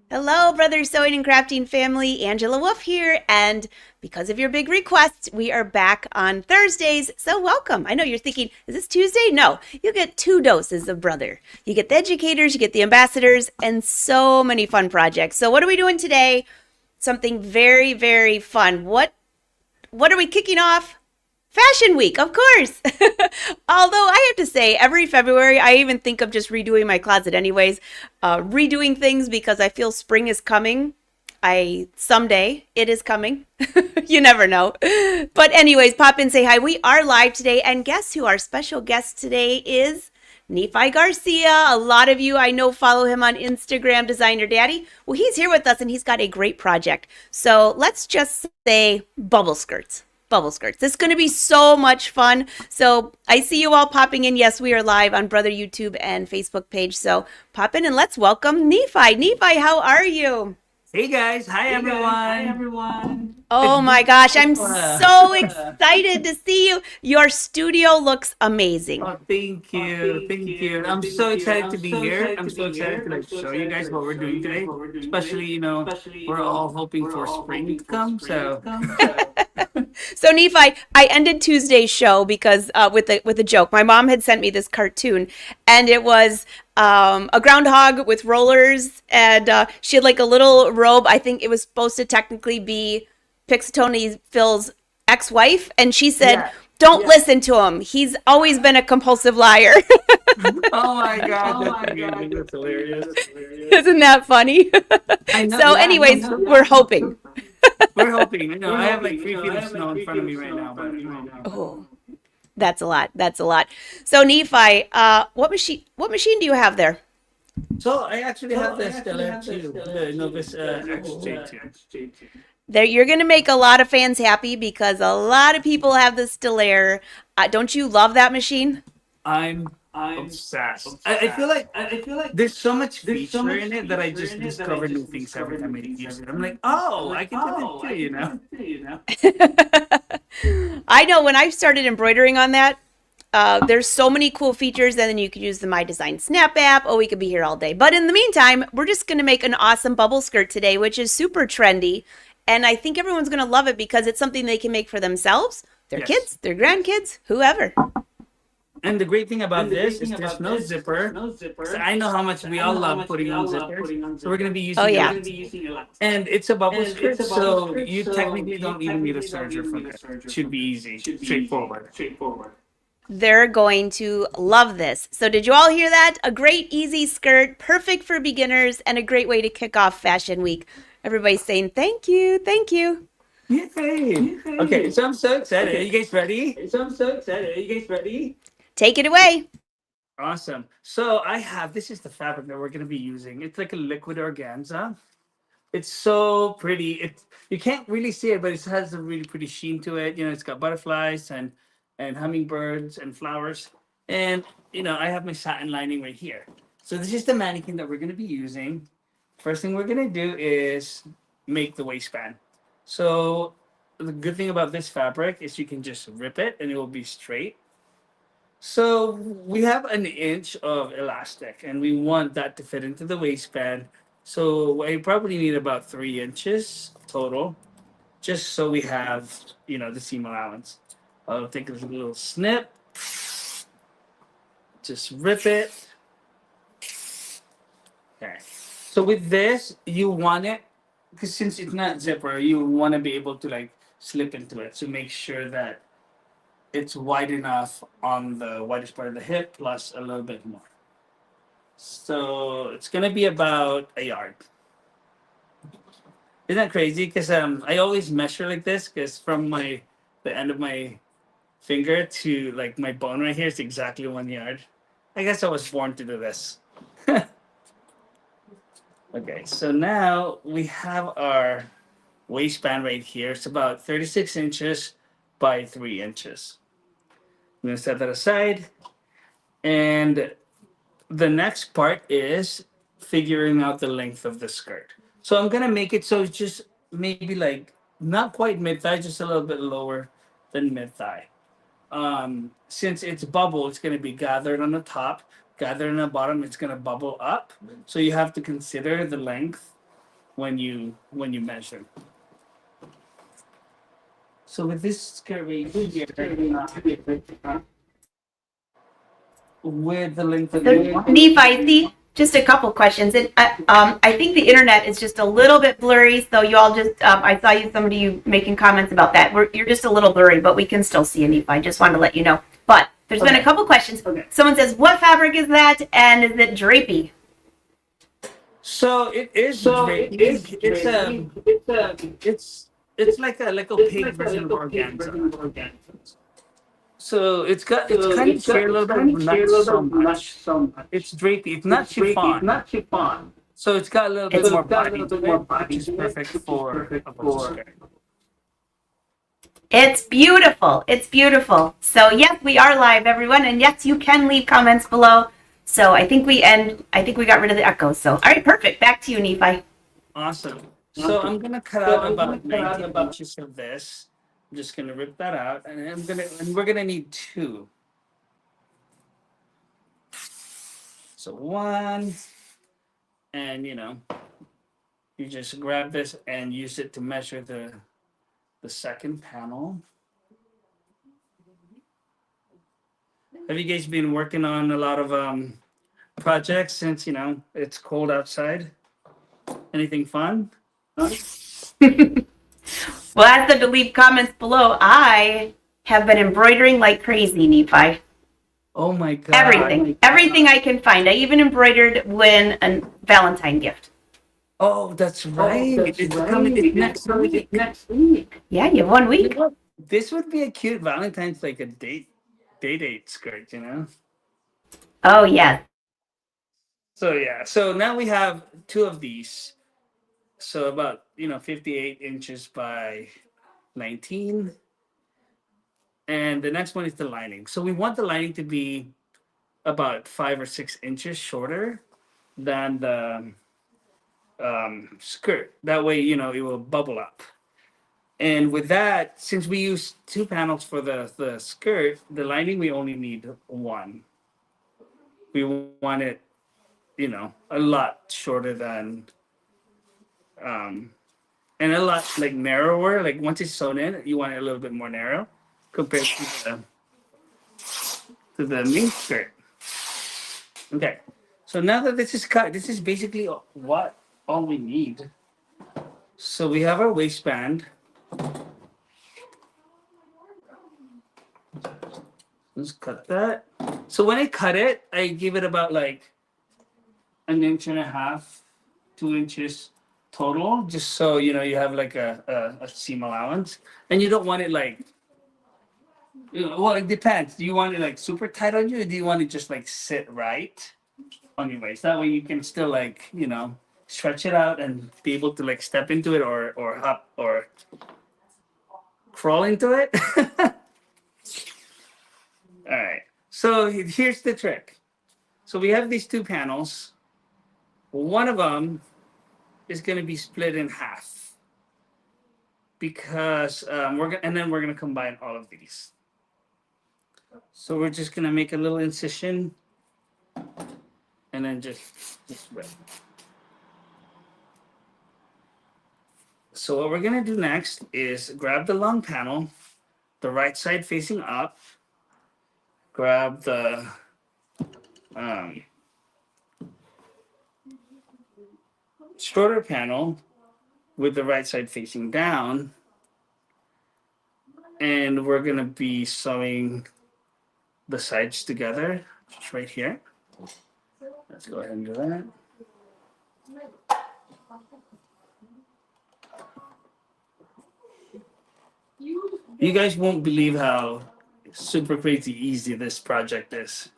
Hello, Brother Sewing and Crafting family. Angela Wolf here. And because of your big request, we are back on Thursdays. So, welcome. I know you're thinking, is this Tuesday? No, you get two doses of Brother. You get the educators, you get the ambassadors, and so many fun projects. So, what are we doing today? Something very, very fun. What are we kicking off? Fashion Week, of course. Although I have to say, every February, I even think of just redoing my closet, anyways, redoing things because I feel spring is coming. I someday it is coming. You never know. But anyways, pop in, say hi. We are live today, and guess who our special guest today is? Nephi Garcia. A lot of you I know follow him on Instagram, Designer Daddy. Well, he's here with us, and he's got a great project. So let's just say bubble skirts. Bubble skirts. This is going to be so much fun. So I see you all popping in. Yes, we are live on Brother YouTube and Facebook page. So pop in and let's welcome Nephi. Nephi, how are you? Hey guys, hi Hey guys, hi everyone. everyone. Oh It's my been gosh, I'm uh, so excited to see you. Your studio looks amazing. oh, thank you, Thank thank you. you, I'm thank so you. excited I'm to be so here. excited I'm to so be excited here. to I'm like so show you excited to guys like what we're show doing you guys today. what we're doing Especially, today. Especially, we're all hoping we're for all spring hoping to for come. spring to So come. So So Nephi, I ended Tuesday's show because with a joke. My mom had sent me this cartoon, and it was a groundhog with rollers, and she had like a little robe. I think it was supposed to technically be Pixatony Phil's ex-wife, and she said, yeah. "Don't listen to him. He's always been a compulsive liar." Oh my God, oh that's my God, amazing. That's hilarious. that's hilarious. Isn't that funny? I know. So, Yeah, no. anyways, we're hoping. We're hoping. I know. We're I have like hoping. 3 feet I of have like snow in 3 feet front of of me right snow in now, front of but me right now. But Oh, that's a lot. That's a lot. So Nephi, what machine do you have there? so I actually so have I the actually Stellar have the 2, Stellar the 2, Novus the Novus XJ2. XJ2. There, you're gonna make a lot of fans happy because a lot of people have the Stellaire. Don't you love that machine? I'm I'm obsessed. I feel obsessed. like I feel like there's so much there's so feature much in it that I feature just in it that I discover new just things every discover time new I things use every it. I'm time like, I use it. I'm oh, I like, can do this oh, too, I you can do know? this too, you know? I know when I started embroidering on that, there's so many cool features, and then you could use the My Design Snap app. Oh, we could be here all day. But in the meantime, we're just going to make an awesome bubble skirt today, which is super trendy. And I think everyone's going to love it because it's something they can make for themselves, their Yes. kids, their grandkids, whoever. And the great thing about And the this great is thing there's about no this is there's zipper. no So zipper. I know how much So we I all know how love much we putting all on love zippers. putting on So we're going to zippers. be Oh, using So a we're yeah. gonna be lot. using a lot. And it's a bubble And it's skirt, a bubble so skirt, you so technically you don't even need a technically don't serger even for need a this. serger Should for be this. easy, Should be easy, straightforward. straightforward. They're going to love this. So, did you all hear that? A great, easy skirt, perfect for beginners, and a great way to kick off Fashion Week. Everybody's saying thank you, thank you. Yay! Okay, Yay! so I'm so excited. Are Okay, you guys ready? so I'm so excited. Are you guys ready? Take it away. Awesome. So I have this is the fabric that we're gonna be using. It's like a liquid organza. It's so pretty. You can't really see it, but it has a really pretty sheen to it. It's got butterflies and hummingbirds and flowers. And I have my satin lining right here. So this is the mannequin that we're gonna be using. First thing we're gonna do is make the waistband. So the good thing about this fabric is you can just rip it and it will be straight. So we have an inch of elastic and we want that to fit into the waistband. So I probably need about 3 inches total, just so we have, the seam allowance. I'll take a little snip, just rip it. Okay. So with this, you want it, because since it's not zipper, you want to be able to like slip into it. So make sure that it's wide enough on the widest part of the hip plus a little bit more. So it's gonna be about a yard. Isn't that crazy? Because I always measure like this because from the end of my finger to like my bone right here is exactly 1 yard. I guess I was born to do this. Okay, so now we have our waistband right here. It's about 36 inches by 3 inches. I'm gonna set that aside, and the next part is figuring out the length of the skirt. So I'm gonna make it so it's just maybe like not quite mid thigh, just a little bit lower than mid thigh. Since it's bubble, it's gonna be gathered on the top, gathered on the bottom. It's gonna bubble up. So you have to consider the length when you measure. So with this curvy here, with the length So, that you want. Nephi, see, just a couple questions. And I think the internet is just a little bit blurry. So you all just, I saw somebody you making comments about that. You're just a little blurry, but we can still see you, Nephi. Just wanted to let you know. But there's been a couple questions. Okay. Someone says, what fabric is that? And is it drapey? So it is drapey. It's like a pink version of organza. So it's kind of sheer a little bit, but not so much. It's drapey. It's not chiffon. So it's got a little bit more body to it, which is perfect for a booty skirt. It's beautiful. It's beautiful. So yes, we are live, everyone, and yes, you can leave comments below. So I think we got rid of the echo. So all right, perfect. Back to you, Nephi. Awesome. So I'm gonna cut out about 19 inches of this. I'm just gonna rip that out, and we're gonna need two. So one, and you just grab this and use it to measure the second panel. Have you guys been working on a lot of projects since it's cold outside? Anything fun? Well, ask them to leave comments below. I have been embroidering like crazy, Nephi. Oh my god! Everything I can find. I even embroidered when a Valentine gift. Oh, that's right. It's coming. It's next week. Yeah, you have 1 week. This would be a cute Valentine's, like a date skirt, Oh yeah. So yeah. So now we have two of these. So about 58 inches by 19, and the next one is the lining. So we want the lining to be about 5 or 6 inches shorter than the skirt. That way, it will bubble up. And with that, since we use two panels for the skirt, the lining we only need one. We want it, a lot shorter than, and a lot like narrower. Like once it's sewn in, you want it a little bit more narrow compared to the main skirt. Okay, so now that this is cut, this is basically what all we need. So we have our waistband. Let's cut that. So when I cut it, I give it about like an inch and a half, 2 inches total, just so you have like a seam allowance, and you don't want it like. Well, it depends. Do you want it like super tight on you, or do you want it just like sit right on your waist? That way you can still like stretch it out and be able to like step into it or hop or crawl into it. All right. So here's the trick. So we have these two panels. One of them is going to be split in half because we're gonna combine all of these. So we're just gonna make a little incision and then just rip. So what we're gonna do next is grab the long panel, the right side facing up. Grab the shorter panel with the right side facing down, and we're gonna be sewing the sides together, just right here. Let's go ahead and do that. You guys won't believe how super crazy easy this project is.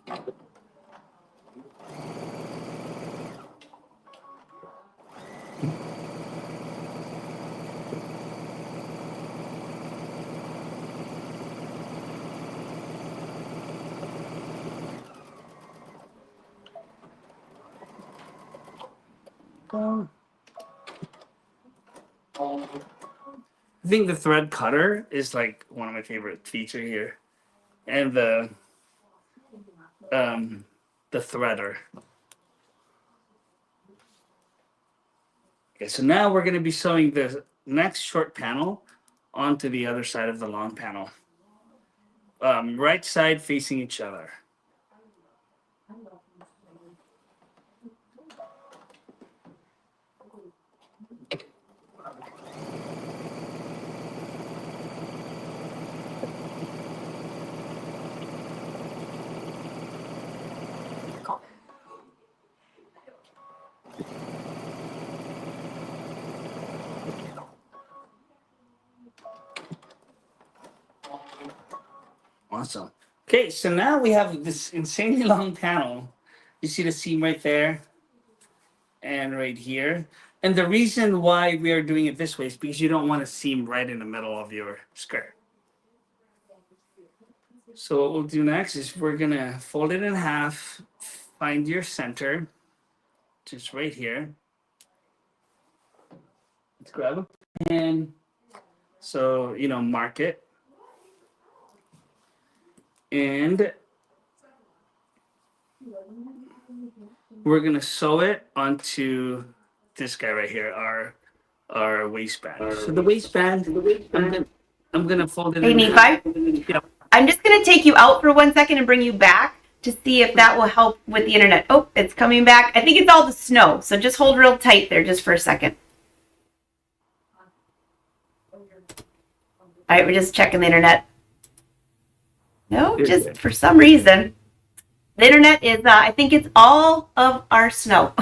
I think the thread cutter is like one of my favorite feature here, and the threader. Okay, so now we're going to be sewing the next short panel onto the other side of the long panel. Right side facing each other. Awesome. Okay, so now we have this insanely long panel. You see the seam right there and right here. And the reason why we are doing it this way is because you don't want a seam right in the middle of your skirt. So what we'll do next is we're gonna fold it in half, find your center, just right here. Let's grab a pen. So, mark it. And we're gonna sew it onto this guy right here, our waistband. So the waistband, I'm gonna fold it Hey, in half. Nephi, Yeah. I'm just going to take you out for 1 second and bring you back to see if that will help with the internet. Oh, it's coming back. I think it's all the snow, so just hold real tight there just for a second. All right, we're just checking the internet. No, just for some reason. The internet is, I think it's all of our snow.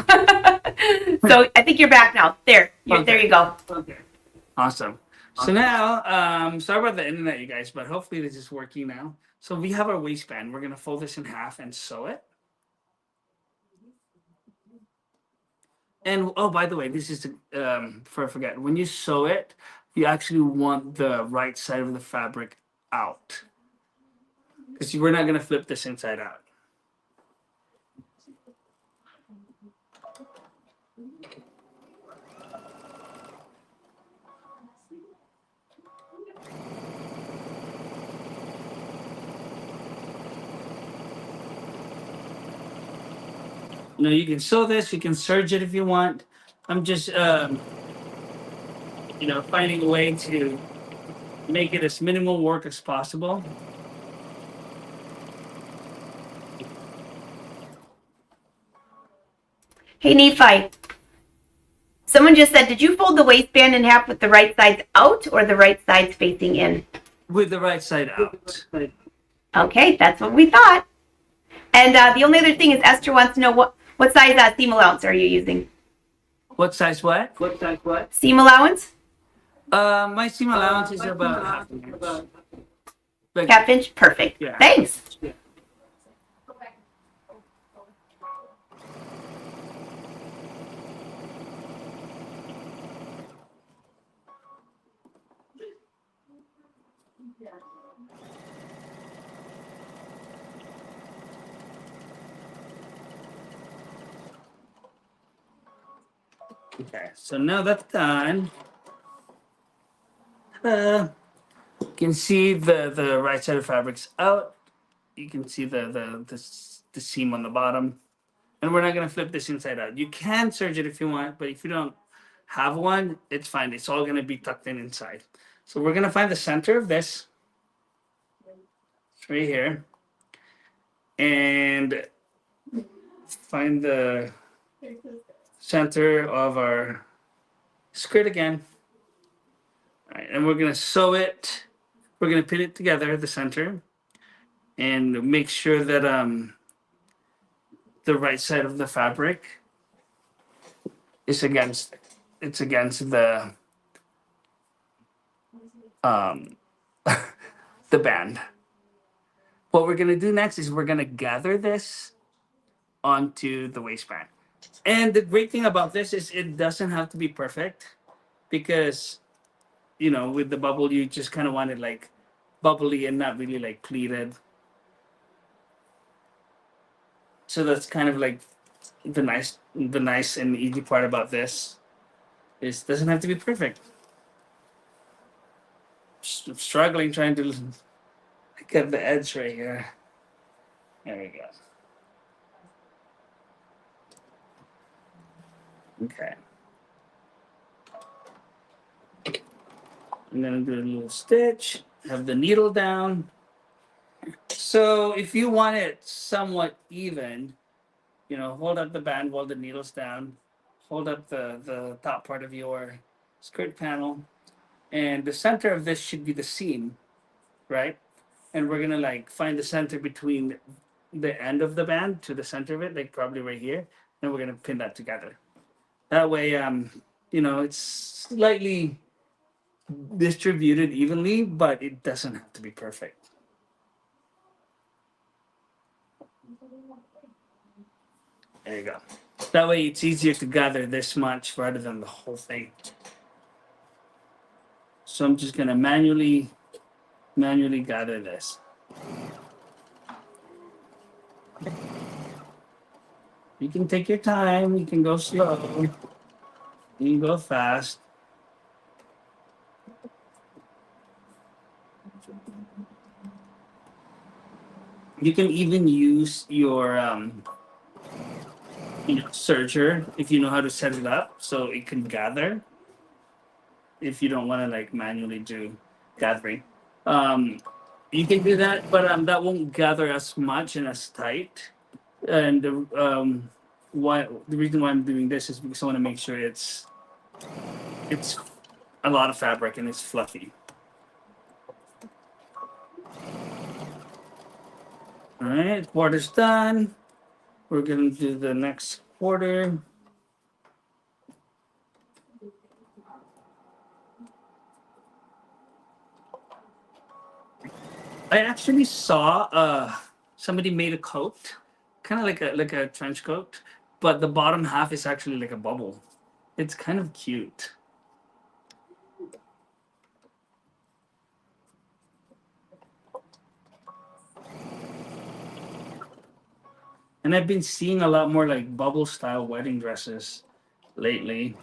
So I think you're back now. There you go. Okay. Awesome. So now, sorry about the internet, you guys, but hopefully this is working now. So we have our waistband. We're gonna fold this in half and sew it. And oh, by the way, this is before I forget. When you sew it, you actually want the right side of the fabric out, because we're not gonna flip this inside out. You can sew this, you can serge it if you want. I'm just, finding a way to make it as minimal work as possible. Hey, Nephi. Someone just said, did you fold the waistband in half with the right sides out or the right sides facing in? With the right side out. Okay, that's what we thought. And the only other thing is Esther wants to know what size seam allowance are you using? What size what? Seam allowance? My seam allowance is about half an inch. Like, Half inch? Perfect. Yeah. Thanks. Okay, so now that's done. You can see the right side of fabric's out. You can see the seam on the bottom. And we're not gonna flip this inside out. You can serge it if you want, but if you don't have one, it's fine. It's all gonna be tucked in inside. So we're gonna find the center of this. It's right here. And find the center of our skirt again. All right, and we're gonna sew it. We're gonna pin it together, the center, and make sure that the right side of the fabric is against the um the band. What we're gonna do next is we're gonna gather this onto the waistband. And the great thing about this is it doesn't have to be perfect, because with the bubble you just kind of want it like bubbly and not really like pleated. So that's kind of like the nice and easy part about this. Is doesn't have to be perfect. Struggling trying to get the edge right here. There we go. Okay. I'm gonna do a little stitch, have the needle down. So if you want it somewhat even, hold up the band while the needle's down, hold up the top part of your skirt panel, and the center of this should be the seam, right? And we're gonna like find the center between the end of the band to the center of it, like probably right here, and we're gonna pin that together. That way, it's slightly distributed evenly, but it doesn't have to be perfect. There you go. That way, it's easier to gather this much rather than the whole thing. So I'm just gonna manually gather this. You can take your time. You can go slow. You can go fast. You can even use your serger if you know how to set it up so it can gather. If you don't want to like manually do gathering, um, you can do that, but that won't gather as much and as tight. And the reason why I'm doing this is because I want to make sure it's a lot of fabric and it's fluffy. All right, quarter's done. We're gonna do the next quarter. I actually saw somebody made a coat, kind of like a trench coat, but the bottom half is actually like a bubble. It's kind of cute. And I've been seeing a lot more like bubble style wedding dresses lately.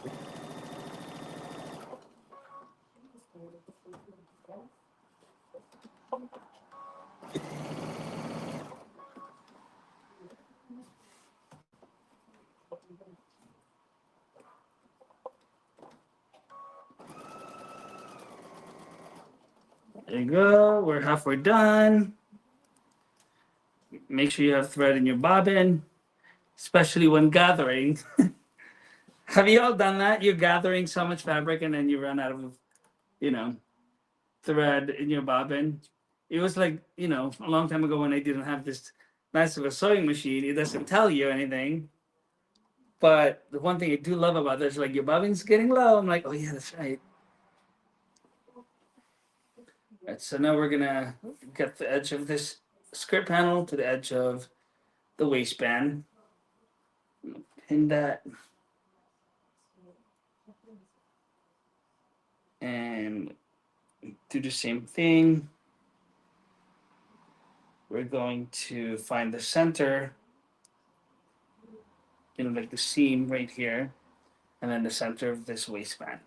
There you go. We're halfway done. Make sure you have thread in your bobbin, especially when gathering. Have you all done that? You're gathering so much fabric and then you run out of, you know, thread in your bobbin. It was like, a long time ago when I didn't have this nice of a sewing machine. It doesn't tell you anything. But the one thing I do love about this, like your bobbin's getting low. I'm like, oh yeah, that's right. Right, so now we're gonna get the edge of this skirt panel to the edge of the waistband. Pin that. And do the same thing. We're going to find the center, like the seam right here, and then the center of this waistband.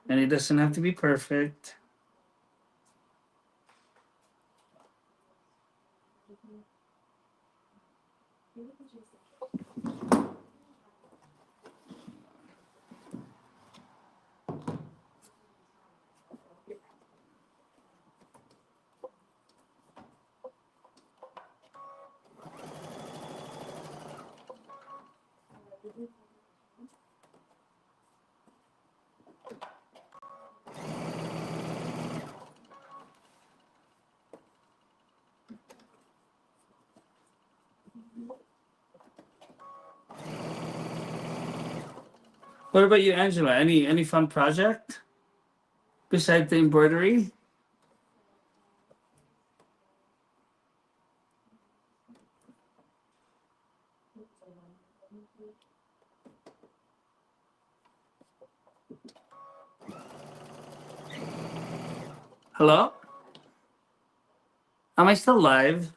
And it doesn't have to be perfect. What about you, Angela? Any fun project besides the embroidery? Hello? Am I still live?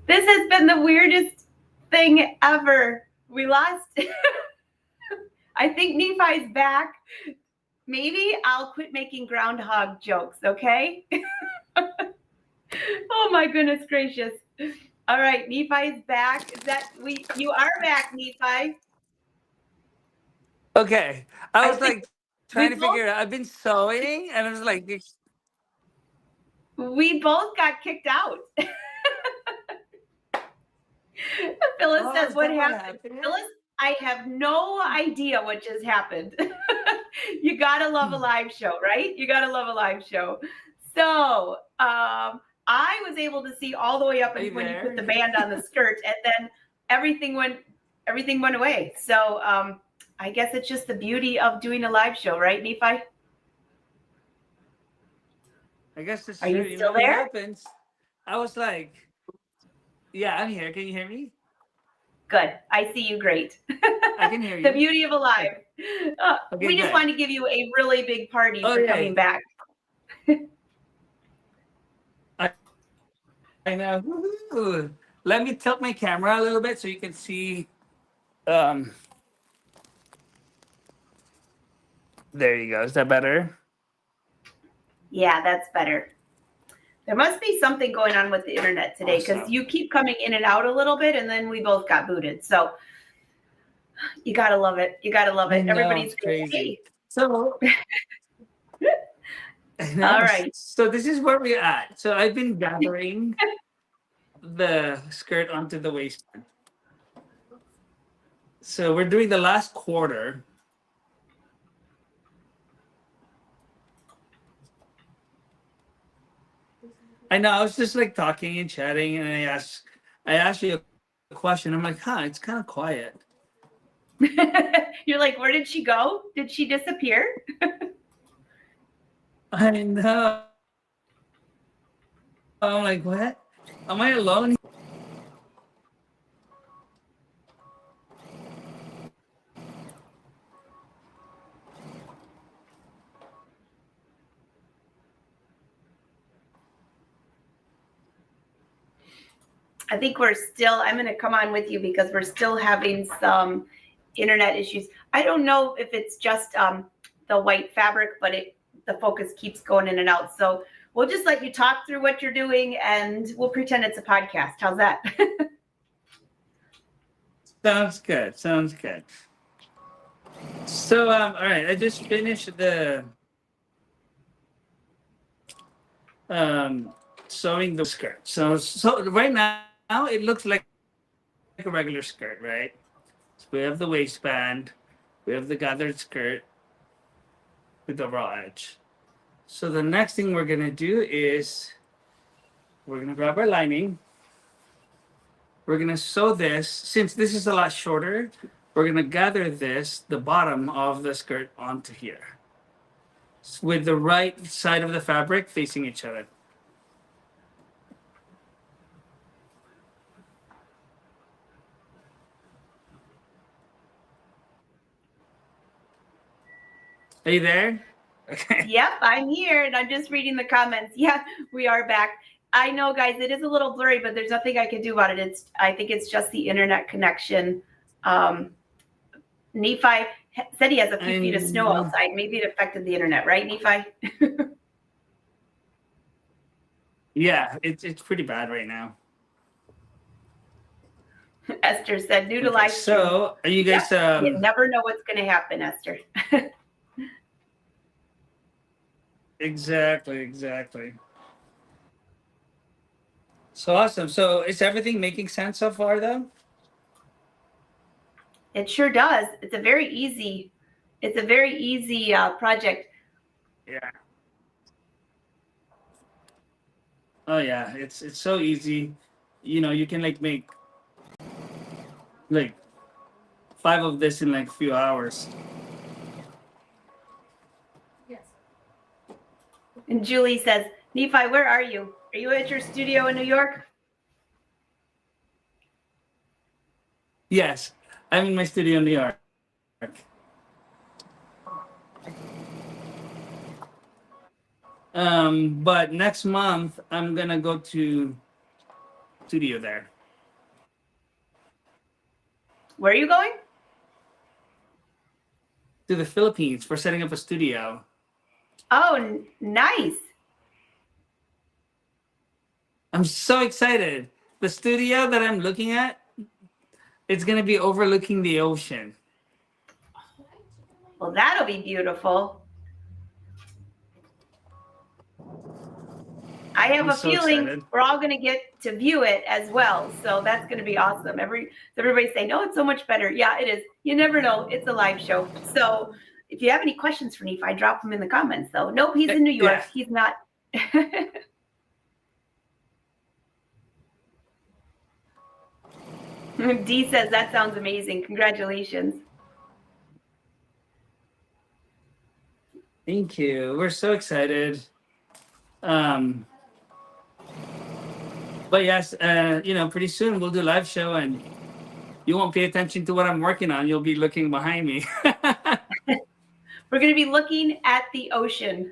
This has been the weirdest thing ever. We lost. I think Nephi's back. Maybe I'll quit making groundhog jokes, okay? Oh my goodness gracious. All right, Nephi's back. Is that you are back, Nephi. Okay. I I was think like we trying to both figure it out. I've been sewing and I was like, we both got kicked out. Phyllis oh, says, is what that what happened? happened? Phyllis, I have no idea what just happened. You gotta love a live show, right? You gotta love a live show. So I was able to see all the way up Are you and when you put the there? band on the skirt, and then everything went away. So I guess it's just the beauty of doing a live show, right, Nephi? I guess that's Are true. you You still know, it there? happens. I was like, yeah, I'm here. Can you hear me? Good. I see you great. I can hear The you. beauty of a live. Okay, We just good. wanted to give you a really big party Oh, for yeah. coming back. I, I know. Woo-hoo. Let me tilt my camera a little bit so you can see. Um, there you go. Is that better? Yeah, that's better. There must be something going on with the internet today because Awesome. you keep coming in and out a little bit, and then we both got booted. So you gotta love it. You gotta love I it. know. Everybody's It's going, crazy. hey. So, I All know. right. So this is where we're at. So I've been gathering the skirt onto the waistband. So we're doing the last quarter. I know. I was just like talking and chatting, and I asked you a question. I'm like, huh, it's kind of quiet. You're like, where did she go? Did she disappear? I know. I'm like, what? Am I alone? I think I'm going to come on with you because we're still having some internet issues. I don't know if it's just the white fabric, but the focus keeps going in and out. So we'll just let you talk through what you're doing and we'll pretend it's a podcast. How's that? Sounds good. Sounds good. So, all right. I just finished the um sewing the skirt. So right now it looks like a regular skirt, right? So we have the waistband, we have the gathered skirt with the raw edge. So the next thing we're gonna do is we're gonna grab our lining. We're gonna sew this. Since this is a lot shorter, we're gonna gather this, the bottom of the skirt, onto here with the right side of the fabric facing each other. Are you there? Okay. Yep, I'm here and I'm just reading the comments. Yeah, we are back. I know, guys, it is a little blurry, but there's nothing I can do about it. I think it's just the internet connection. Nephi said he has a few feet of snow And outside. Maybe it affected the internet, right, Nephi? yeah, it's pretty bad right now. Esther said, new to Okay, live stream. so are you Yep, guys you never know what's going to happen, Esther. exactly. So awesome. So is everything making sense so far though? It sure does. It's a very easy project. Yeah. Oh yeah, it's so easy. You know, you can like make like 5 of this in like a few hours. And Julie says, Nephi, where are you? Are you at your studio in New York? Yes, I'm in my studio in New York. But next month I'm gonna go to studio there. Where are you going? To the Philippines for setting up a studio. Oh, nice. I'm so excited. The studio that I'm looking at, it's gonna be overlooking the ocean. Well, that'll be beautiful. I have I'm a so feeling excited. we're all going to get to view it as well. So that's going to be awesome. Everybody's saying, "Oh, it's so much better." Yeah, it is. You never know. It's a live show. So if you have any questions for Nephi, drop them in the comments. Though, nope, he's in New York. Yeah. He's not. D says that sounds amazing. Congratulations. Thank you. We're so excited. Um, but yes, pretty soon we'll do a live show and you won't pay attention to what I'm working on. You'll be looking behind me. We're going to be looking at the ocean.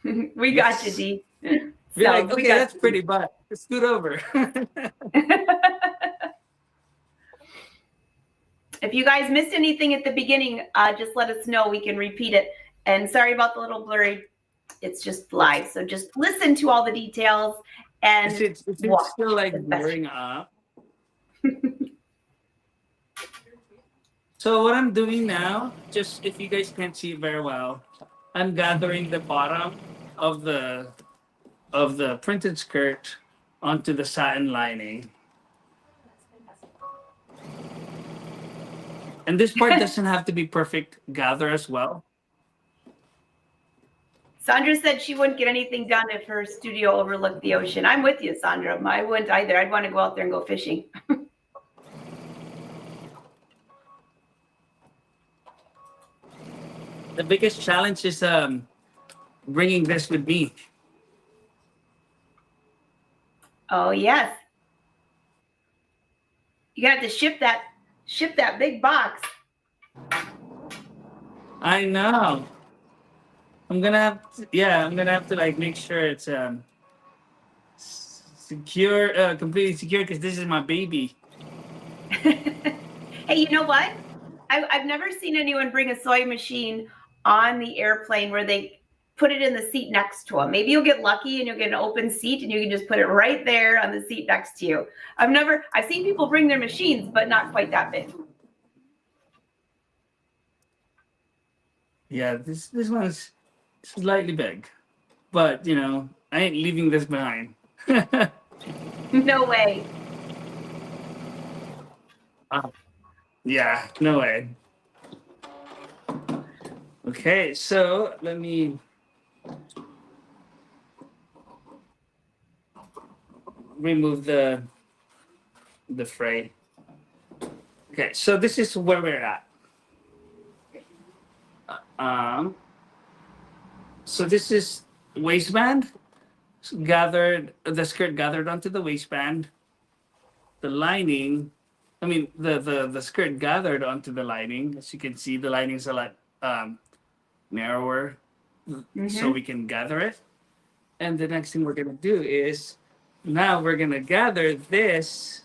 We got you, D. Be So, like, we okay, got that's you. pretty, but scoot over. If you guys missed anything at the beginning, just let us know. We can repeat it. And sorry about the little blurry. It's just live. So just listen to all the details and it's watch still like as best blurring up. So what I'm doing now, just if you guys can't see it very well, I'm gathering the bottom of the printed skirt onto the satin lining. And this part doesn't have to be perfect gather as well. Sandra said she wouldn't get anything done if her studio overlooked the ocean. I'm with you, Sandra. I wouldn't either. I'd want to go out there and go fishing. The biggest challenge is bringing this with me. Oh, yes. You got to ship that big box. I know. I'm gonna have to like make sure it's secure, completely secure because this is my baby. Hey, you know what? I've never seen anyone bring a sewing machine on the airplane where they put it in the seat next to them. Maybe you'll get lucky and you'll get an open seat and you can just put it right there on the seat next to you. I've seen people bring their machines, but not quite that big. Yeah, this one's slightly big, but I ain't leaving this behind. No way. Yeah, no way. Okay, so let me remove the fray. Okay, so this is where we're at. So this is waistband gathered, the skirt gathered onto the waistband. The lining, the skirt gathered onto the lining. As you can see, the lining is a lot narrower, so we can gather it. And the next thing we're gonna do is now we're gonna gather this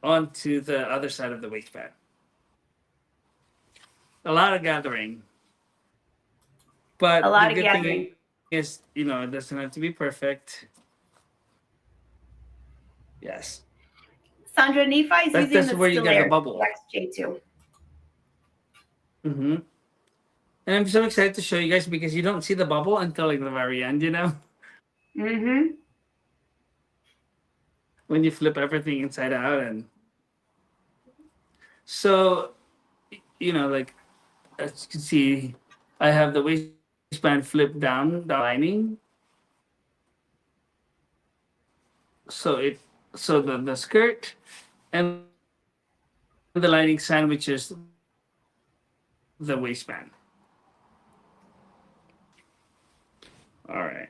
onto the other side of the waistband. A lot of gathering. But A lot the of good gathering. thing is, it doesn't have to be perfect. Yes. Sandra, Nephi's using That's the where you get the bubble. XJ2. Mm-hmm. And I'm so excited to show you guys because you don't see the bubble until like the very end, Mm-hmm. when you flip everything inside out. And so, like as you can see, I have the waistband flipped down the lining. So the skirt and the lining sandwiches the waistband. All right.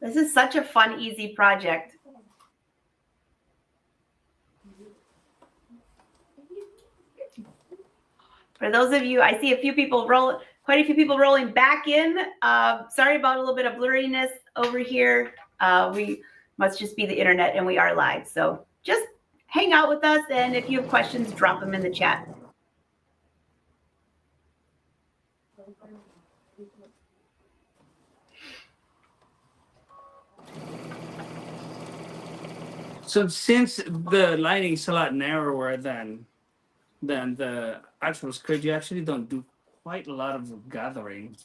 This is such a fun, easy project. For those of you, I see a few people quite a few people rolling back in. Sorry about a little bit of blurriness over here. We must just be the internet, and we are live. So just hang out with us, and if you have questions, drop them in the chat. So since the lining is a lot narrower than the actual skirt, you actually don't do quite a lot of gathering.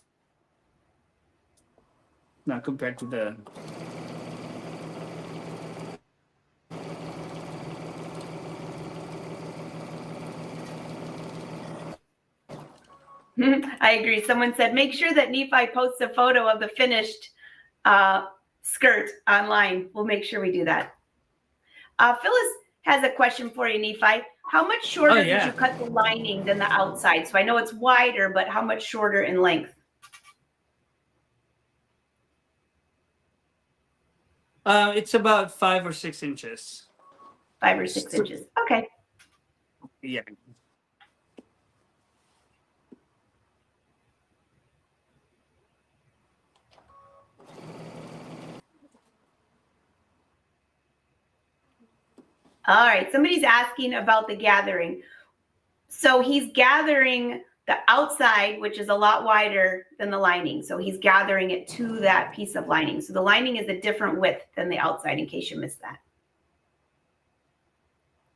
Not compared to the. I agree. Someone said, make sure that Nephi posts a photo of the finished skirt online. We'll make sure we do that. Phyllis has a question for you, Nephi. How much shorter did you cut the lining than the outside? So I know it's wider, but how much shorter in length? It's about 5 or 6 inches. 5 or 6 inches. Okay. Yeah. All right. Somebody's asking about the gathering. So he's gathering the outside, which is a lot wider than the lining. So he's gathering it to that piece of lining. So the lining is a different width than the outside, in case you missed that.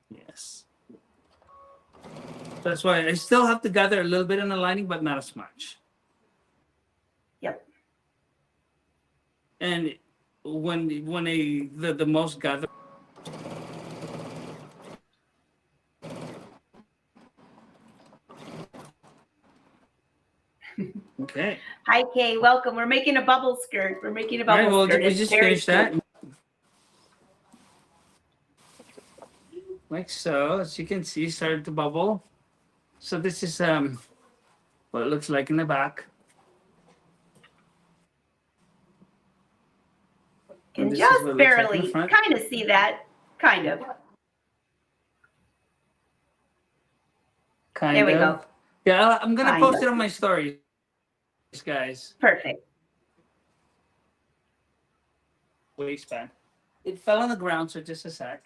Yes. That's why I still have to gather a little bit in the lining, but not as much. Yep. And when the most gather. Okay. Hi, Kay. Welcome. We're making a bubble skirt. We're making a All bubble right, well, skirt. we just finished that. Like so, as you can see, started to bubble. So this is what it looks like in the back. Can just barely kind of see that. Kind of. Kind there of. we go. Yeah, I'm going to post it on my stories, guys. Perfect. Waistband. It fell on the ground, so just a sec.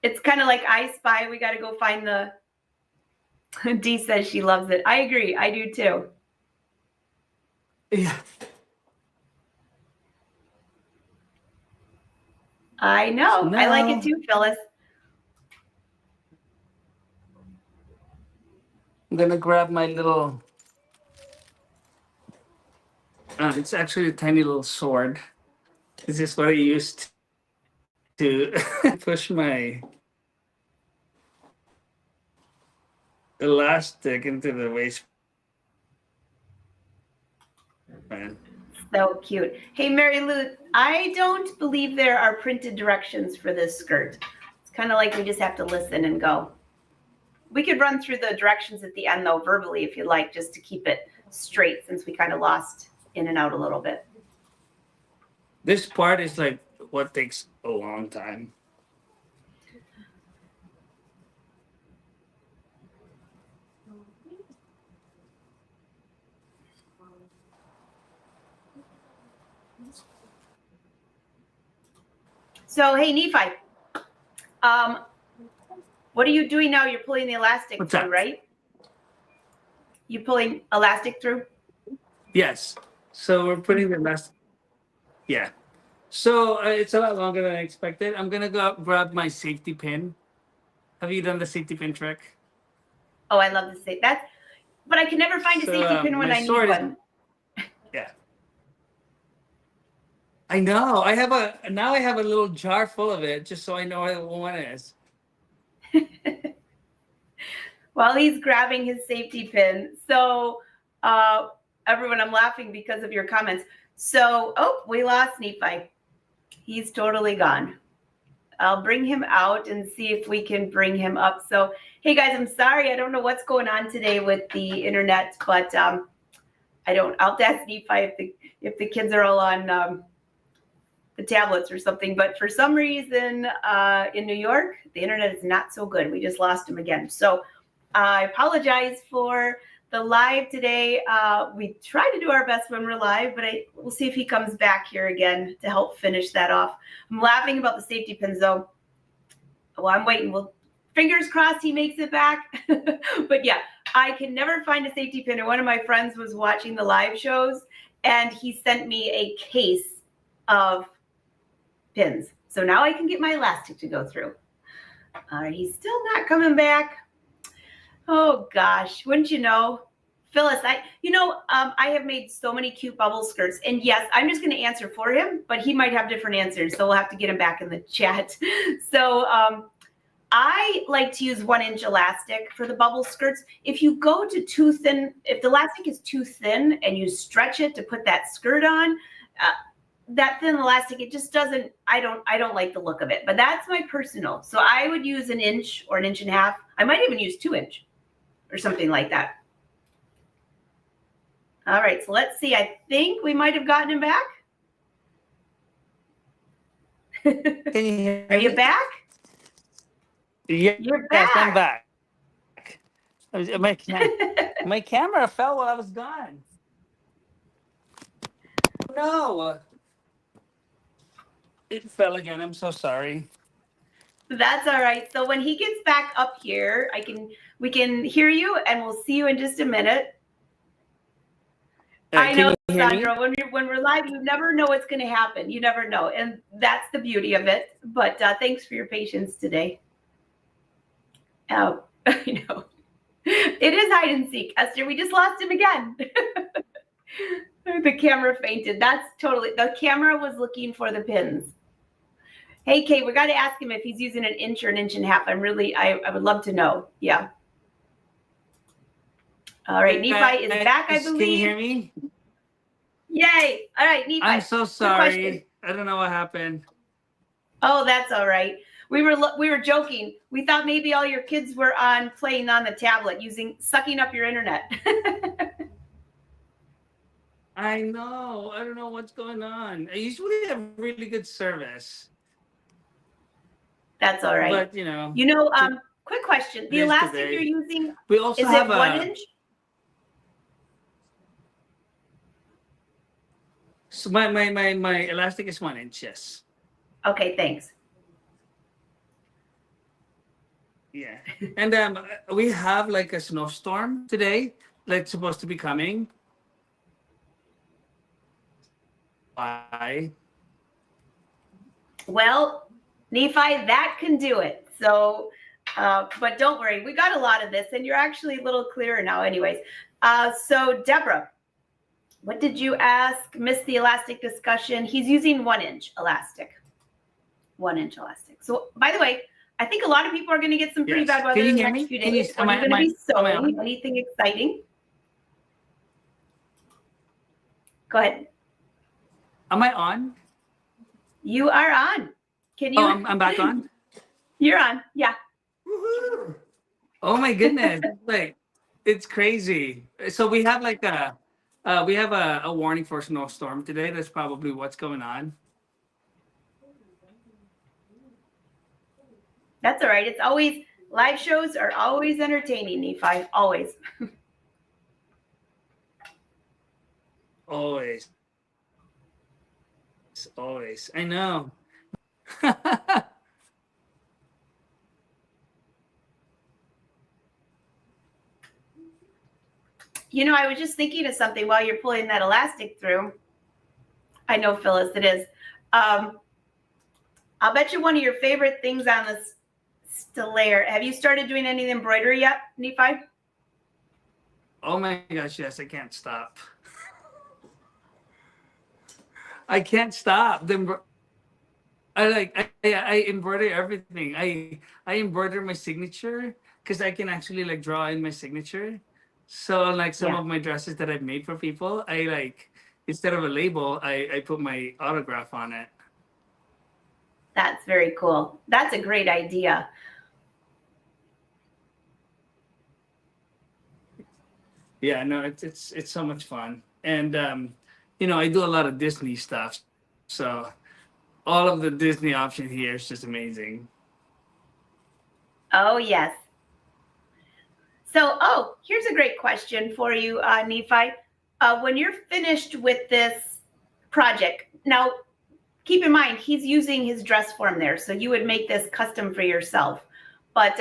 It's kind of like I Spy. We got to go find the. Dee says she loves it. I agree. I do too. Yeah. I know. No. I like it too, Phyllis. I'm going to grab my little. It's actually a tiny little sword. This is what I used to push my elastic into the waist. So cute. Hey, Mary Lou, I don't believe there are printed directions for this skirt. It's kind of like we just have to listen and go. We could run through the directions at the end, though, verbally, if you'd like, just to keep it straight, since we kind of lost in and out a little bit. This part is like what takes a long time. So, hey, Nephi, what are you doing now? You're pulling the elastic through, that? Right? You pulling elastic through? Yes. So we're putting the elastic. Yeah. So it's a lot longer than I expected. I'm going to go grab my safety pin. Have you done the safety pin trick? Oh, I love the safety. But I can never find a safety pin when I need one. Yeah. I know. Now I have a little jar full of it, just so I know what one is. While he's grabbing his safety pin. So everyone, I'm laughing because of your comments. So, we lost Nephi. He's totally gone. I'll bring him out and see if we can bring him up. So, hey guys, I'm sorry. I don't know what's going on today with the internet, but I'll have to ask Nephi if the kids are all on the tablets or something. But for some reason in New York, the internet is not so good. We just lost him again. So I apologize for the live today. We try to do our best when we're live, but we'll see if he comes back here again to help finish that off. I'm laughing about the safety pins though. Well, I'm waiting. Well, fingers crossed he makes it back. But yeah, I can never find a safety pin. And one of my friends was watching the live shows and he sent me a case of pins. So now I can get my elastic to go through. All right, he's still not coming back. Oh gosh, wouldn't you know? Phyllis, I have made so many cute bubble skirts. And yes, I'm just going to answer for him, but he might have different answers. So we'll have to get him back in the chat. So I like to use 1-inch elastic for the bubble skirts. If you go to too thin, if the elastic is too thin and you stretch it to put that skirt on, that thin elastic, it just doesn't, I don't like the look of it, but that's my personal. So I would use 1 inch or 1.5 inches. I might even use 2-inch or something like that. All right, so let's see. I think we might have gotten him back. Can you hear Are you me? back? Yeah, You're yes, I'm back. back. My camera fell while I was gone. No, it fell again. I'm so sorry. That's all right. So when he gets back up here, we can hear you and we'll see you in just a minute. I know, Can you hear me? Sandra, when we're live, you never know what's going to happen. You never know. And that's the beauty of it. But thanks for your patience today. Oh, I know. It is hide and seek, Esther. We just lost him again. The camera fainted. That's totally, the camera was looking for the pins. Hey, Kate, we got to ask him if he's using 1 inch or 1.5 inches. I would love to know. Yeah. All right, Nephi is back, I believe. Can you hear me? Yay. All right, Nephi. I'm so sorry. I don't know what happened. Oh, that's all right. We were joking. We thought maybe all your kids were playing on the tablet sucking up your internet. I know. I don't know what's going on. I usually have really good service. That's all right. But quick question. The elastic you're using, we also is have it 1 inch? So my elastic is 1 inch, yes. Okay, thanks. Yeah. And we have like a snowstorm today, like supposed to be coming. Why? Well, Nephi, that can do it. So, but don't worry, we got a lot of this and you're actually a little clearer now anyways. So Deborah, what did you ask? Missed the elastic discussion. He's using 1 inch elastic. 1 inch elastic. So by the way, I think a lot of people are going to get some pretty bad weather in the next few days. Are you going to be sewing anything exciting? Go ahead. Am I on? You are on. Can you? Oh, I'm back on? You're on. Yeah. Woohoo! Oh my goodness. Like, it's crazy. So we have like a warning for a snowstorm today. That's probably what's going on. That's all right. It's always, live shows are always entertaining, Nephi. Always. Always. Always. I know. I was just thinking of something while you're pulling that elastic through. I know, Phyllis, it is. I'll bet you one of your favorite things on this Stellaire. Have you started doing any embroidery yet, Nephi? Oh my gosh, yes, I can't stop. I can't stop. I embroider everything. I embroider my signature because I can actually like draw in my signature. So like some of my dresses that I've made for people, I like instead of a label, I put my autograph on it. That's very cool. That's a great idea. Yeah, no, it's so much fun. And I do a lot of Disney stuff. So all of the Disney option here is just amazing. Oh, yes. So, oh, here's a great question for you, Nephi. When you're finished with this project, now keep in mind he's using his dress form there, so you would make this custom for yourself. But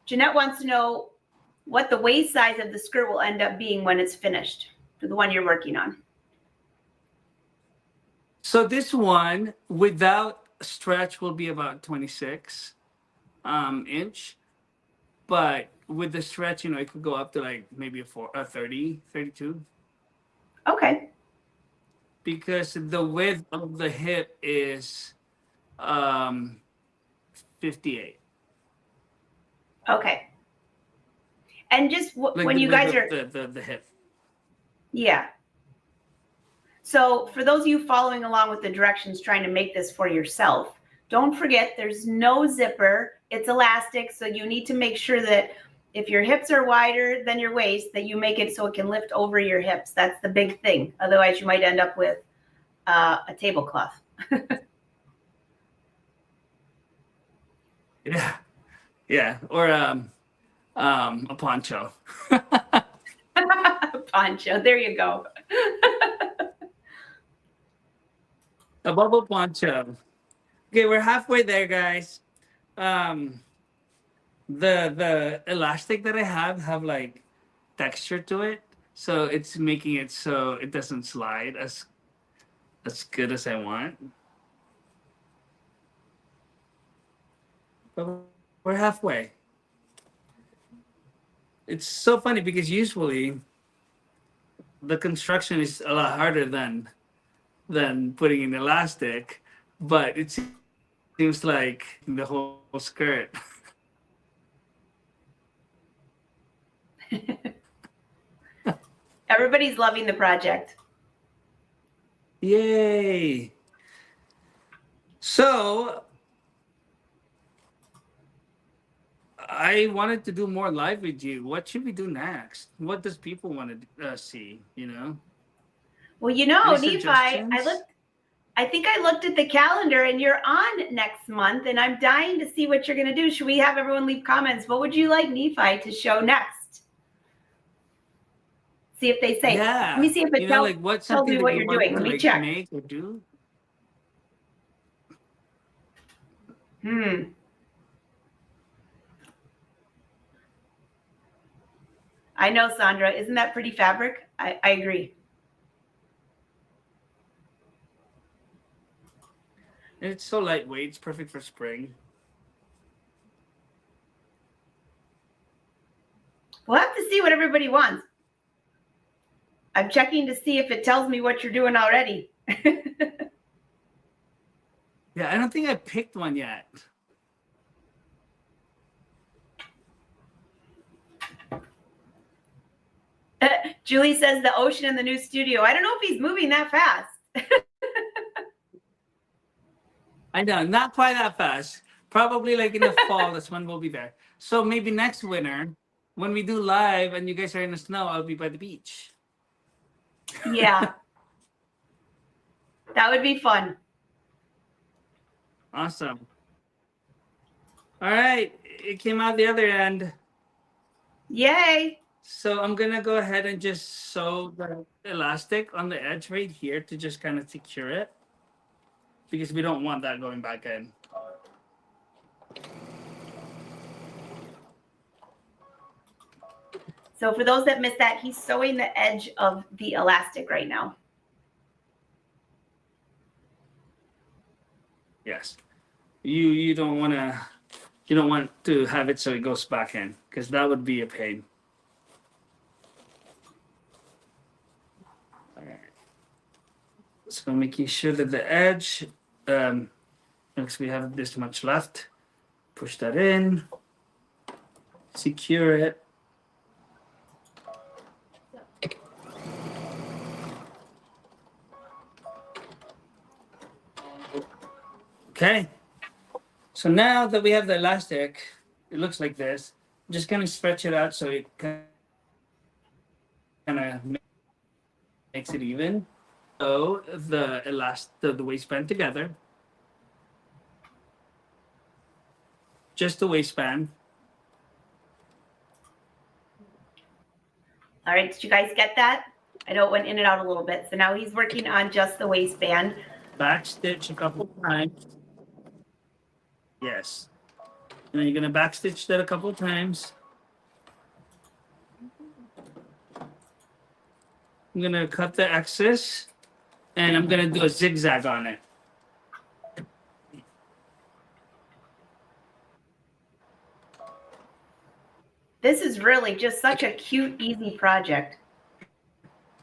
Jeanette wants to know what the waist size of the skirt will end up being when it's finished for the one you're working on. So this one without stretch will be about 26 inch, but with the stretch, you know, it could go up to like maybe a 30, 32. Okay. Because the width of the hip is um 58. Okay. And just Like when the you width guys of are, the hip. yeah. So for those of you following along with the directions, trying to make this for yourself, don't forget there's no zipper. It's elastic, so you need to make sure that if your hips are wider than your waist, that you make it so it can lift over your hips. That's the big thing. Otherwise, you might end up with a tablecloth. Yeah. Yeah. Or a poncho. Poncho. There you go. A bubble poncho. Okay, we're halfway there, guys. Um the elastic that I have like texture to it. So it's making it so it doesn't slide as good as I want. But we're halfway. It's so funny because usually the construction is a lot harder than putting in elastic, but it seems like the whole skirt. Everybody's loving the project. Yay! So I wanted to do more live with you. What should we do next? What does people want to see? You know, Well, you know, any Nephi, suggestions? I think I looked at the calendar and you're on next month, and I'm dying to see what you're going to do. Should we have everyone leave comments? What would you like Nephi to show next? See if they say. Let me Yeah, see if you it know, like what's tells something me that what you you're want doing. to Let me like check. make or do? I know, Sandra. Isn't that pretty fabric? I agree. And it's so lightweight. It's perfect for spring. We'll have to see what everybody wants. I'm checking to see if it tells me what you're doing already. Yeah, I don't think I picked one yet. Julie says the ocean in the new studio. I don't know if he's moving that fast. I know, not quite that fast. Probably like in the fall, that's when we'll be there. So maybe next winter, when we do live and you guys are in the snow, I'll be by the beach. Yeah, that would be fun. Awesome. All right, it came out the other end. Yay. So I'm gonna go ahead and just sew the elastic on the edge right here to just kind of secure it because we don't want that going back in. So for those that missed that, he's sewing the edge of the elastic right now. Yes. You don't want to have it so it goes back in because that would be a pain. All right. So making sure that the edge, because we have this much left, push that in, secure it. Okay. So now that we have the elastic, it looks like this. I'm just gonna stretch it out so it kind of makes it even. So the waistband together. Just the waistband. All right, did you guys get that? I know it went in and out a little bit. So now he's working on just the waistband. Back stitch a couple times. Yes. And then you're gonna back stitch that a couple times. I'm gonna cut the excess and I'm gonna do a zigzag on it. This is really just such a cute, easy project.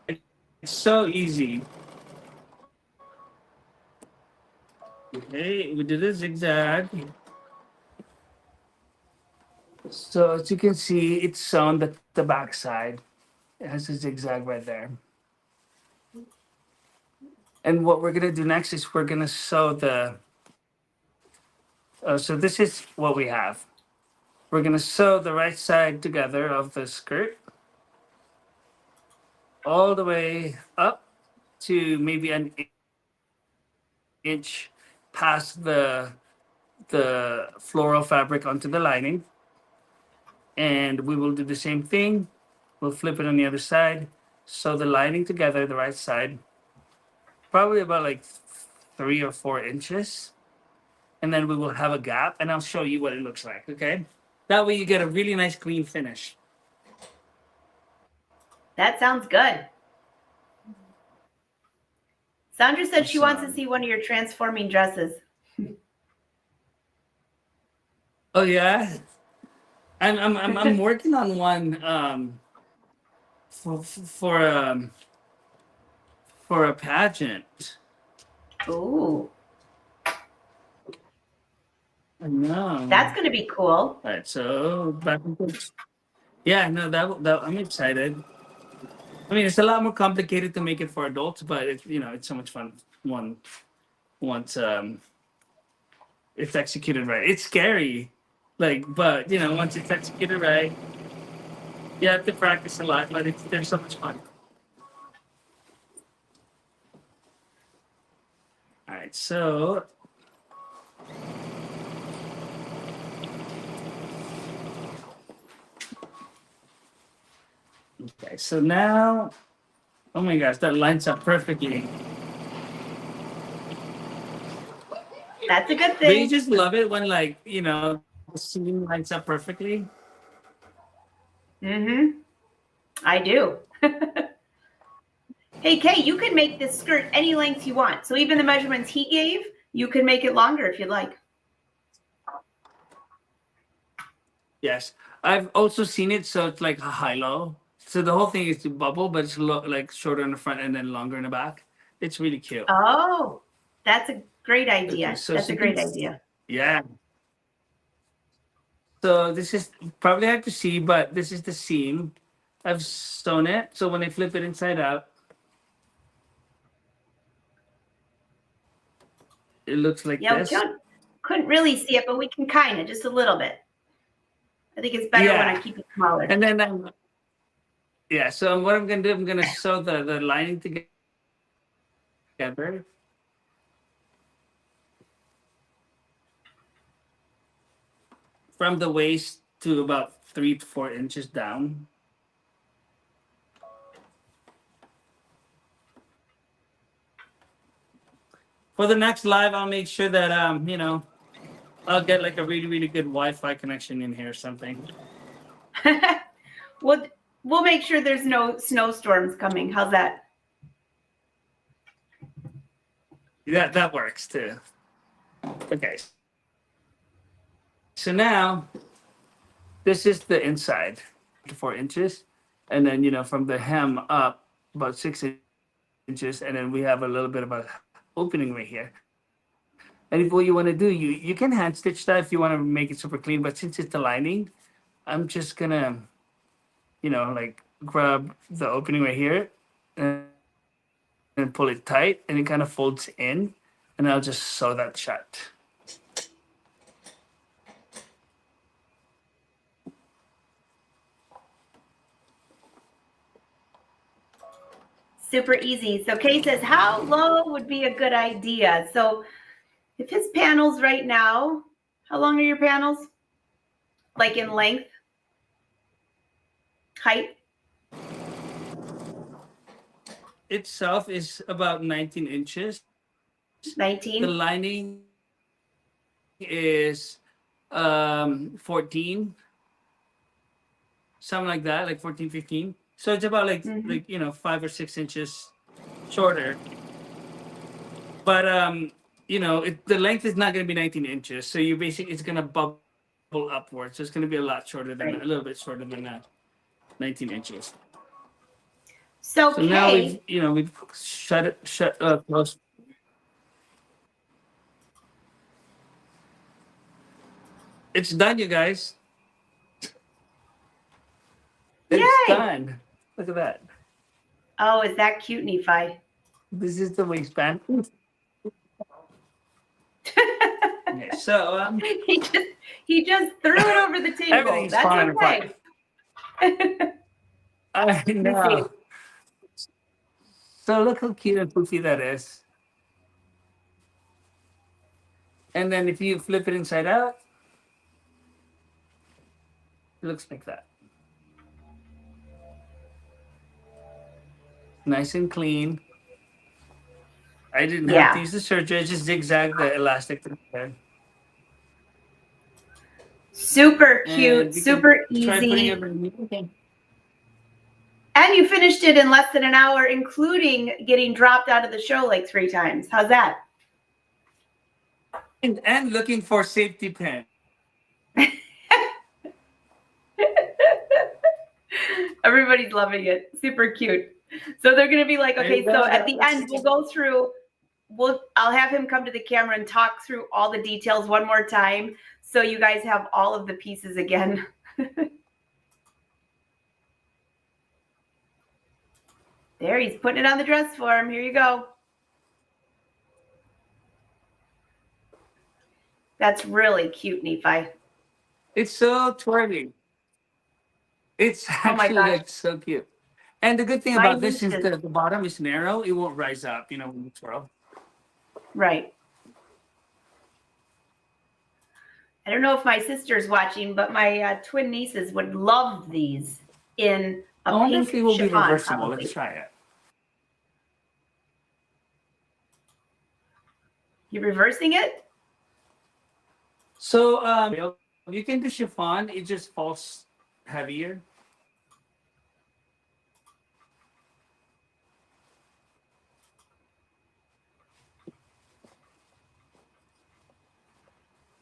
It's so easy. Okay, we did a zigzag. So as you can see, it's sewn the back side. It has a zigzag right there. And what we're gonna do next is we're gonna sew the. So this is what we have. We're gonna sew the right side together of the skirt, all the way up to maybe an inch past the floral fabric onto the lining. And we will do the same thing. We'll flip it on the other side, sew the lining together, the right side, probably about like 3 or 4 inches. And then we will have a gap, and I'll show you what it looks like, okay? That way you get a really nice clean finish. That sounds good. Sandra said she wants to see one of your transforming dresses. Oh yeah, I'm working on one for a pageant. Ooh, I know. that's going to be cool. All right, so back into yeah, no, that I'm excited. I mean, it's a lot more complicated to make it for adults, but it's it's so much fun once it's executed right. It's scary, like, but once it's executed right, you have to practice a lot, but there's so much fun. All right, so okay, so now, oh my gosh, that lines up perfectly. That's a good But you thing. just love it when, like, the seam lines up perfectly. Mm-hmm. I do. Hey, Kay, you can make this skirt any length you want. So even the measurements he gave, you can make it longer if you'd like. Yes, I've also seen it, so it's like a high-low. So the whole thing is to bubble, but it's like shorter in the front and then longer in the back. It's really cute. Oh, that's a great idea. Okay, so That's a you great can- idea. Yeah. So this is probably hard to see, but this is the seam. I've sewn it, so when I flip it inside out, it looks like Yeah, we this. couldn't really see it, but we can kind of, just a little bit. I think it's better when I Yeah. keep it smaller. And then yeah, so what I'm gonna do, I'm gonna sew the lining together. From the waist to about 3 to 4 inches down. For the next live, I'll make sure that I'll get like a really, really good Wi-Fi connection in here or something. We'll make sure there's no snowstorms coming. How's that? Yeah, that works too. Okay. So now, this is the inside, 4 inches, and then from the hem up about 6 inches, and then we have a little bit of a opening right here. And if what you want to do, you can hand stitch that if you want to make it super clean. But since it's the lining, I'm just gonna, like grab the opening right here and pull it tight, and it kind of folds in, and I'll just sew that shut. Super easy. So Kay says, how low would be a good idea? So if his panels right now, how long are your panels? Like in length? Height? itself is about 19 inches. The 19? lining is 14, something like that, like 14, 15. So it's about Mm-hmm. 5 or 6 inches shorter. But the length is not going to be 19 inches. So you basically it's going to bubble upwards. So it's going to be a lot shorter than Right. a little bit shorter than that, 19 inches. So, So now Kay, we've shut close. It's done, you guys. It's yay! done. Look at that. Oh, is that cute, Nephi? This is the waistband. Okay, so he just he just threw it over the table. everything's That's falling apart. okay. I Let me see. know. So look how cute and poofy that is. And then if you flip it inside out, it looks like that. Nice and clean. I didn't have to Yeah. use the serger. I just zigzag the elastic through there. Super And cute, we can super try putting easy. everything. And you finished it in less than an hour, including getting dropped out of the show like 3 times. How's that? And looking for safety pin. Everybody's loving it. Super cute. So they're gonna be like, There okay, you so go, at the guys. end we'll go through. I'll have him come to the camera and talk through all the details one more time, so you guys have all of the pieces again. There, he's putting it on the dress for him. Here you go. That's really cute, Nephi. It's so twirly. It's Oh my actually gosh. like so cute. And the good thing My about this, niece since is the bottom is narrow, it won't rise up, when you twirl. right. I don't know if my sister's watching, but my twin nieces would love these in I a wonder if pink it will be chiffon, reversible. Let's probably. try it. You reversing it? So you can do chiffon. It just falls heavier.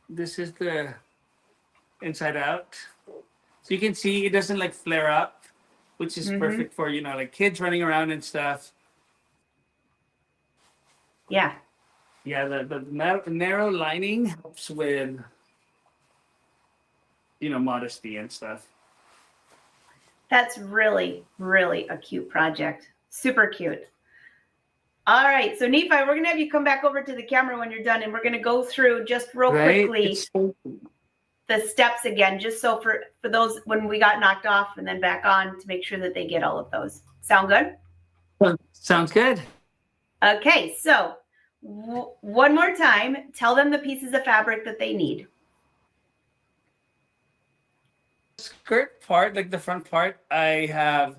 This is the inside out. So you can see it doesn't like flare up, which is perfect for like kids running around and stuff. Yeah. Yeah, the narrow lining helps with modesty and stuff. That's really, really a cute project. Super cute. All right. So Nephi, we're going to have you come back over to the camera when you're done, and we're going to go through just real Right? quickly It's so cool. the steps again, just so for those when we got knocked off and then back on, to make sure that they get all of those. Sound good? Sounds good. Okay. So one more time, tell them the pieces of fabric that they need. Skirt part, like the front part, I have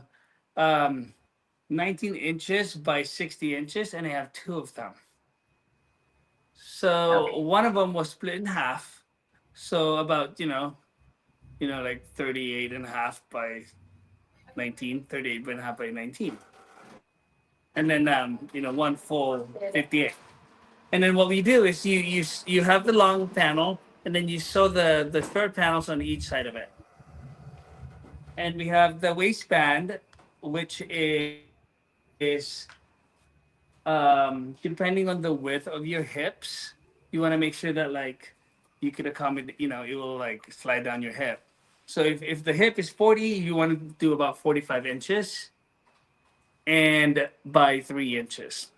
19 inches by 60 inches, and I have 2 of them. So Okay. one of them was split in half. So about, like 38 and a half by 19, 38 and a half by 19. And then, one full 58. And then what we do is you have the long panel, and then you sew the third panels on each side of it. And we have the waistband, which is depending on the width of your hips, you want to make sure that like you could accommodate, it will like slide down your hip. So if the hip is 40, you want to do about 45 inches and by 3 inches,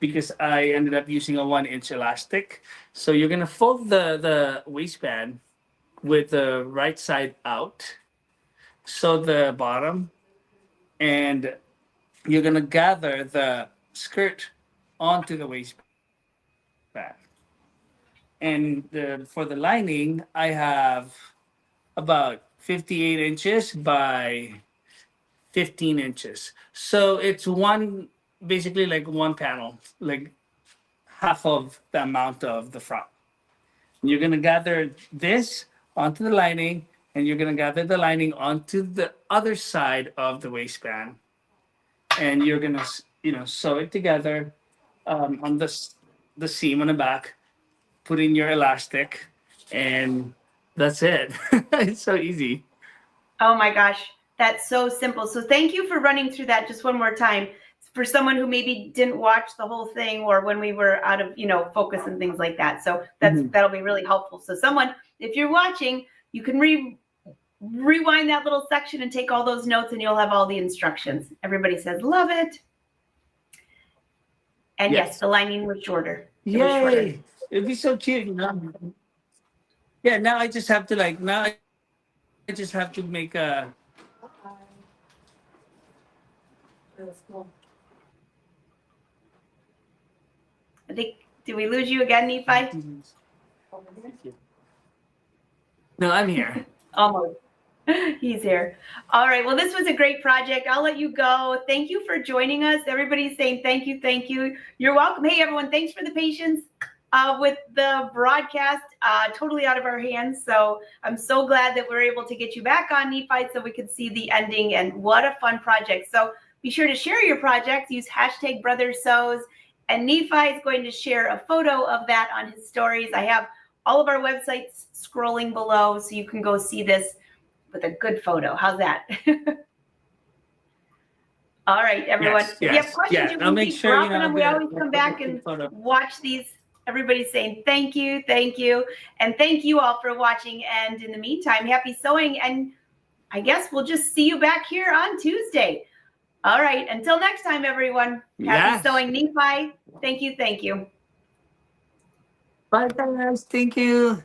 because I ended up using a 1-inch elastic. So you're gonna fold the waistband with the right side out, sew the bottom, and you're gonna gather the skirt onto the waistband. And for the lining, I have about 58 inches by 15 inches. So it's basically like one panel, like half of the amount of the front. You're gonna gather this onto the lining, and you're gonna gather the lining onto the other side of the waistband, and you're gonna sew it together on the seam on the back. Put in your elastic, and that's it. It's so easy. Oh my gosh, that's so simple. So thank you for running through that just one more time for someone who maybe didn't watch the whole thing or when we were out of, focus and things like that. So that'll be really helpful. So someone, if you're watching, you can rewind that little section and take all those notes and you'll have all the instructions. Everybody says, love it. And yes, the lining was shorter. It was shorter. Yay! It'd be so cute, Yeah, now I just have to make a. I think, did we lose you again, Nephi? No, I'm here. Almost. He's here. All right. Well, this was a great project. I'll let you go. Thank you for joining us. Everybody's saying thank you. Thank you. You're welcome. Hey, everyone. Thanks for the patience with the broadcast. Totally out of our hands. So I'm so glad that we're able to get you back on Nephi so we could see the ending. And what a fun project. So be sure to share your projects. Use hashtag #BrotherSews. And Nephi is going to share a photo of that on his stories. I have all of our websites scrolling below so you can go see this with a good photo. How's that? All right, everyone. Yes, If you have yes, questions, you I'll can make keep sure, dropping them. We the- always come back and photo. watch these. Everybody's saying thank you, and thank you all for watching. And in the meantime, happy sewing. And I guess we'll just see you back here on Tuesday. All right. Until next time, everyone. Happy Yes. sewing, Nephi. Thank you. Thank you. Bye, guys. Thank you.